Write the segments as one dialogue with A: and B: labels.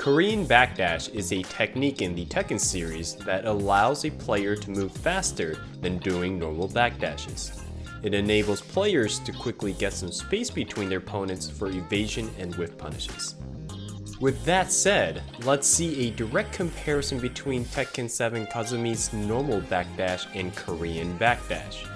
A: Korean backdash is a technique in the Tekken series that allows a player to move faster than doing normal backdashes. It enables players to quickly get some space between their opponents for evasion and whiff punishes. With that said, let's see a direct comparison between Tekken 7 Kazumi's normal backdash and Korean backdash.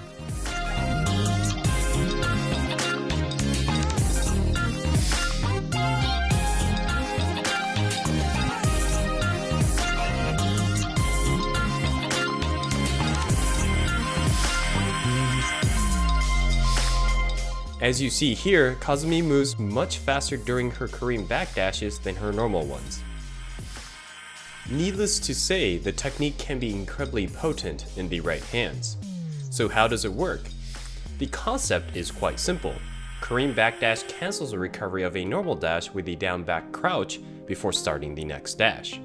A: As you see here, Kazumi moves much faster during her Korean backdashes than her normal ones. Needless to say, the technique can be incredibly potent in the right hands. So how does it work? The concept is quite simple. Korean backdash cancels the recovery of a normal dash with a down back crouch before starting the next dash.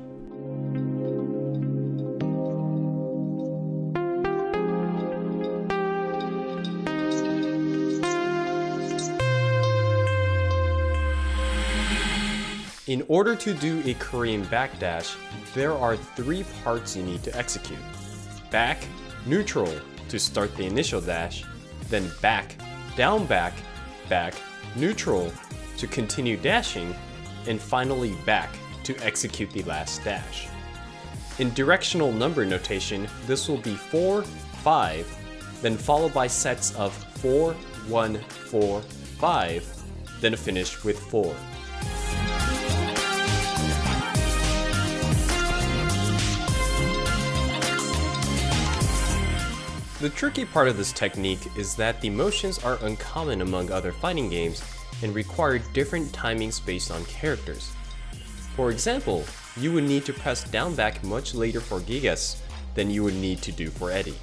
A: In order to do a Korean backdash, there are 3 parts you need to execute. Back, neutral to start the initial dash, then back, down back, back, neutral to continue dashing, and finally back to execute the last dash. In directional number notation, this will be 4, 5, then followed by sets of 4, 1, 4, 5, then finish with 4. The tricky part of this technique is that the motions are uncommon among other fighting games and require different timings based on characters. For example, you would need to press down back much later for Gigas than you would need to do for Eddie.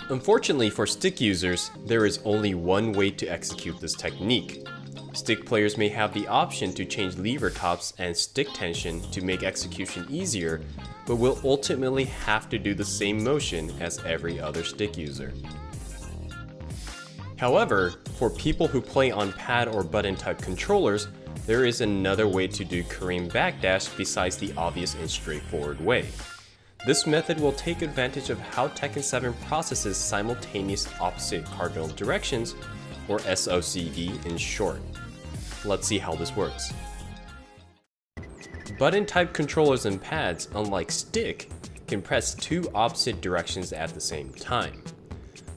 A: Unfortunately for stick users, there is only one way to execute this technique. Stick players may have the option to change lever tops and stick tension to make execution easier, but will ultimately have to do the same motion as every other stick user. However, for people who play on pad or button type controllers, there is another way to do Korean backdash besides the obvious and straightforward way. This method will take advantage of how Tekken 7 processes simultaneous opposite cardinal directions, or SOCD in short. Let's see how this works. Button-type controllers and pads, unlike stick, can press 2 opposite directions at the same time.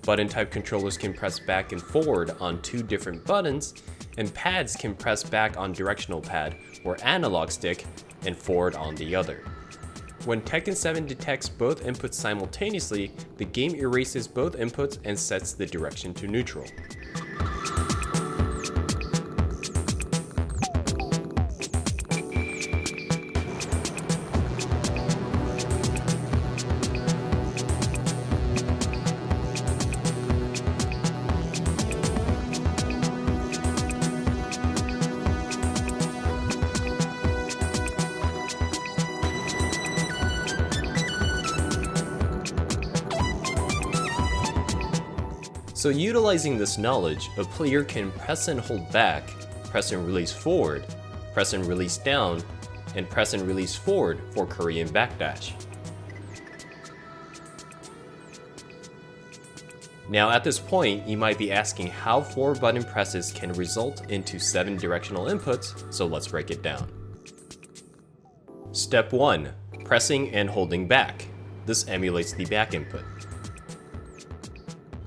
A: Button-type controllers can press back and forward on 2 different buttons, and pads can press back on directional pad or analog stick and forward on the other. When Tekken 7 detects both inputs simultaneously, the game erases both inputs and sets the direction to neutral. So utilizing this knowledge, a player can press and hold back, press and release forward, press and release down, and press and release forward for Korean backdash. Now at this point, you might be asking how 4 button presses can result into 7 directional inputs, so let's break it down. Step 1. Pressing and holding back. This emulates the back input.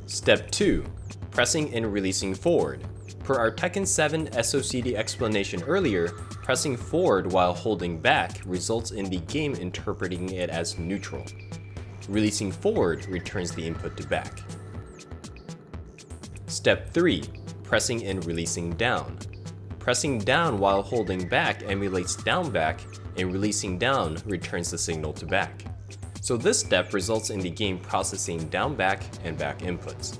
A: Step 2. Pressing and releasing forward. Per our Tekken 7 SOCD explanation earlier, pressing forward while holding back results in the game interpreting it as neutral. Releasing forward returns the input to back. Step 3. Pressing and releasing down. Pressing down while holding back emulates down back, and releasing down returns the signal to back. So this step results in the game processing down back and back inputs.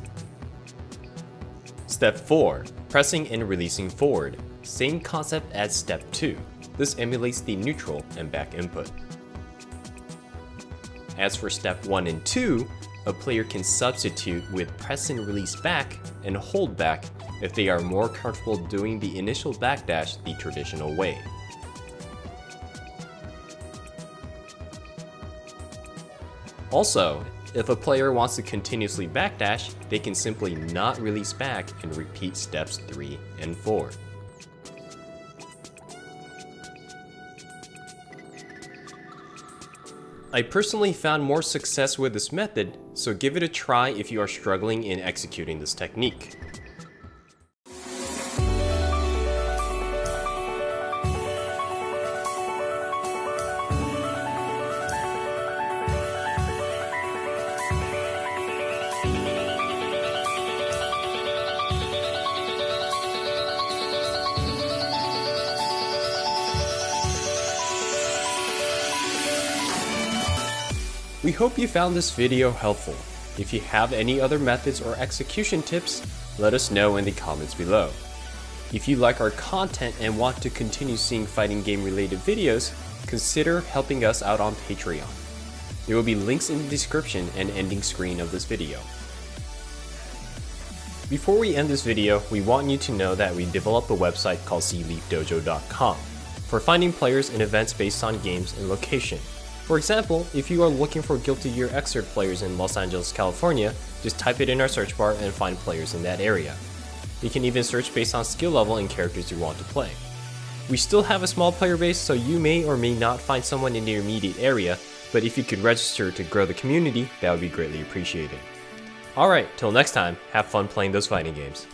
A: Step 4. Pressing and releasing forward. Same concept as step 2. This emulates the neutral and back input. As for step 1 and 2, a player can substitute with press and release back and hold back if they are more comfortable doing the initial backdash the traditional way. Also, if a player wants to continuously backdash, they can simply not release back and repeat steps 3 and 4. I personally found more success with this method, so give it a try if you are struggling in executing this technique. We hope you found this video helpful. If you have any other methods or execution tips, let us know in the comments below. If you like our content and want to continue seeing fighting game related videos, consider helping us out on Patreon. There will be links in the description and ending screen of this video. Before we end this video, we want you to know that we developed a website called cleafdojo.com for finding players and events based on games and location. For example, if you are looking for Guilty Gear Xrd players in Los Angeles, California, just type it in our search bar and find players in that area. You can even search based on skill level and characters you want to play. We still have a small player base, so you may or may not find someone in your immediate area, but if you could register to grow the community, that would be greatly appreciated. Alright, till next time, have fun playing those fighting games.